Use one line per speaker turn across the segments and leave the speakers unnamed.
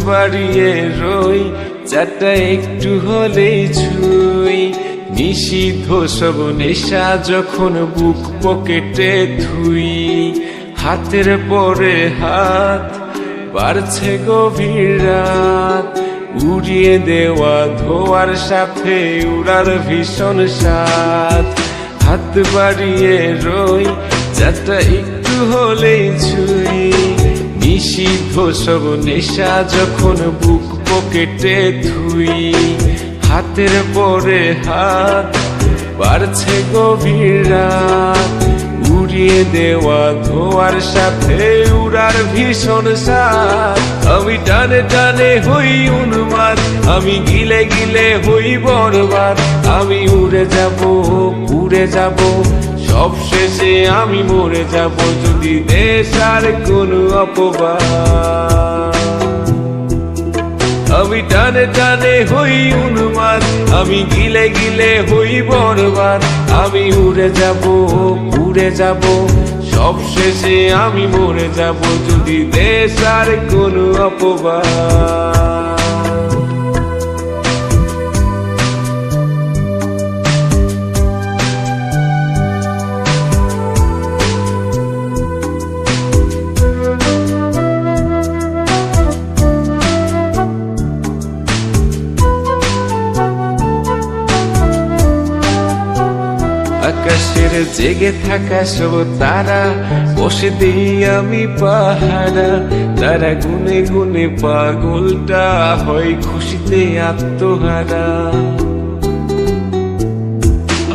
বাড়িয়ে রই, চাটা একটু হলেই ছুঁই। নিষিদ্ধ সব নেশা যখন বুক পকেটে থুই। হাতের পরে হাত বাড়ছে গভীর রাত, উড়িয়ে দেওয়া ধোয়ার সাথে উড়ার ভীষণ স্বাদ। হাত বাড়িয়ে রই, চাটা একটু হলেই ছুঁই। নিষিদ্ধ সব নেশা যখন বুক পকেটে থুই। হাতের পরে হাত বাড়ছে গভীর রাত, উড়িয়ে দেওয়া ধোয়ার সাথে উড়ার ভীষণ স্বাদ। আমি টানে টানে হই উন্মাদ, আমি গিলে গিলে হই বরবাদ। আমি উড়ে যাব, উড়ে যাব, সব শেষে আমি মরে যাব যদি দেশ আর কোনো অপবাদ। আমি টানে টানে হই উন্মাদ, আমি গিলে গিলে হই বরবাদ। আমি উড়ে যাব, উড়ে যাব, সব শেষে আমি মরে যাব যদি দেশ আর কোনো অপবাদ। আকাশের জেগে থাকা সব তারা বসে দিই আমি পাহারা। তারা গুনে গুনে পাগলটা হয় খুশিতে আত্মহারা।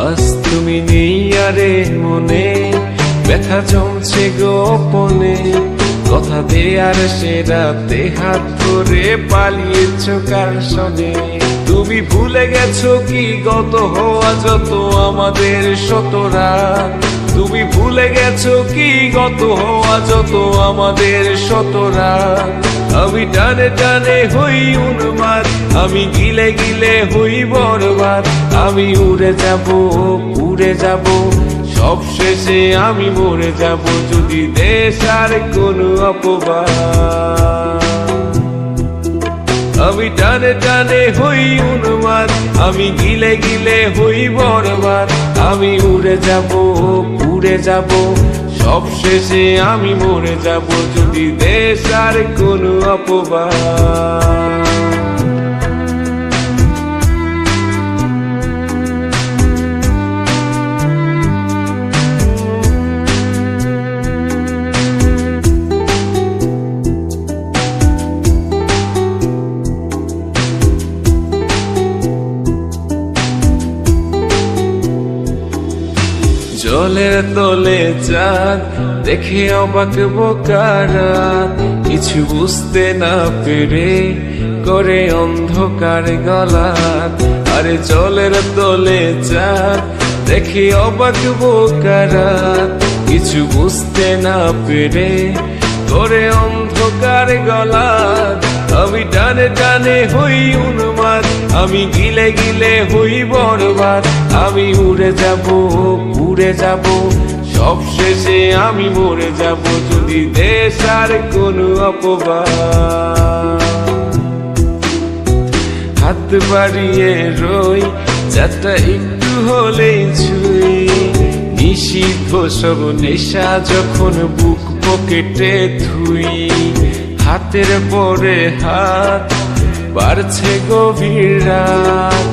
আজ তুমি নেই আরে মনে, ব্যথা জমছে গোপনে। কথা দেয়ার সে রাতে হাত ধরে পালিয়েছ কার সনে। তুমি ভুলে গেছো কি গত হওয়া যত আমাদের শতরাত। তুমি ভুলে গেছো কি গত হওয়া যত আমাদের শতরাত। আমি টানে টানে হই উন্মাদ, আমি গিলে গিলে হই বরবাদ। আমি উড়ে যাব, উড়ে যাব, সব শেষে আমি মরে যাব যদি দেশ আর কোনো অপবাদ। আমি টানে টানে হই উন্মাদ, আমি গিলে গিলে হই বরবাদ। আমি উড়ে যাব, উড়ে যাব, সব শেষে আমি মরে যাব যদি দেশ আর কোনো অপবাদ। জলের তলে চাঁদ দেখে অবাক বোকারাত। কিছু বুঝতে না পেরে করে অন্ধকার গলাত। আরে জলের তলে চাঁদ দেখে অবাক বোকারাত। কিছু বুঝতে না পেরে করে অন্ধকার গলাত। আমি টানে টানে হই উন্মাদ, আমি গিলে গিলে হই বরবাদ। আমি উড়ে যাব, উড়ে যাব, সব শেষে আমি মরে যাব যদি দেশ আর কোনো অপবাদ। হাত বাড়িয়ে রই, চাটা একটু হলেই ছুঁই। নিষিদ্ধ সব নেশা যখন বুক পকেটে থুই। হাতের পরে হাত বাড়ছে গভীর রাত,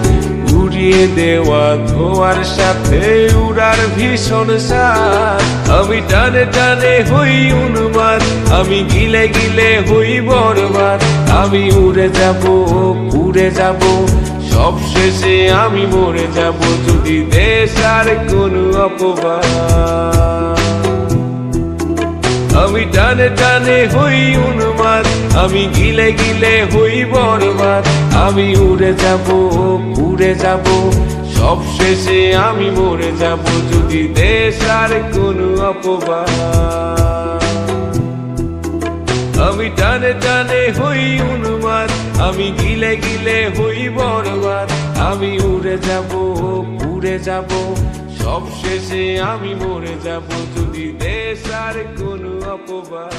উড়িয়ে দেওয়া ধোয়ার সাথে উড়ার ভীষণ স্বাদ। আমি টানে টানে হই উন্মাদ, আমি গিলে গিলে হই বরবাদ। আমি উড়ে যাব, উড়ে যাব, সব শেষে আমি মরে যাব যদি দেশ আর কোনো অপবাদ। আমি টানে টানে হই উন্মাদ, আমি গিলে গিলে হই বরবাদ। আমি উড়ে যাব, উড়ে যাব, সব শেষে আমি মরে যাব যদি দেশ আর কোনো অপবাদ। আমি টানে টানে হই উন্মাদ, আমি গিলে গিলে হই বরবাদ। আমি উড়ে যাব, উড়ে যাব, সব শেষে আমি মরে যাব যদি দেশ আর কোনো অপবাদ।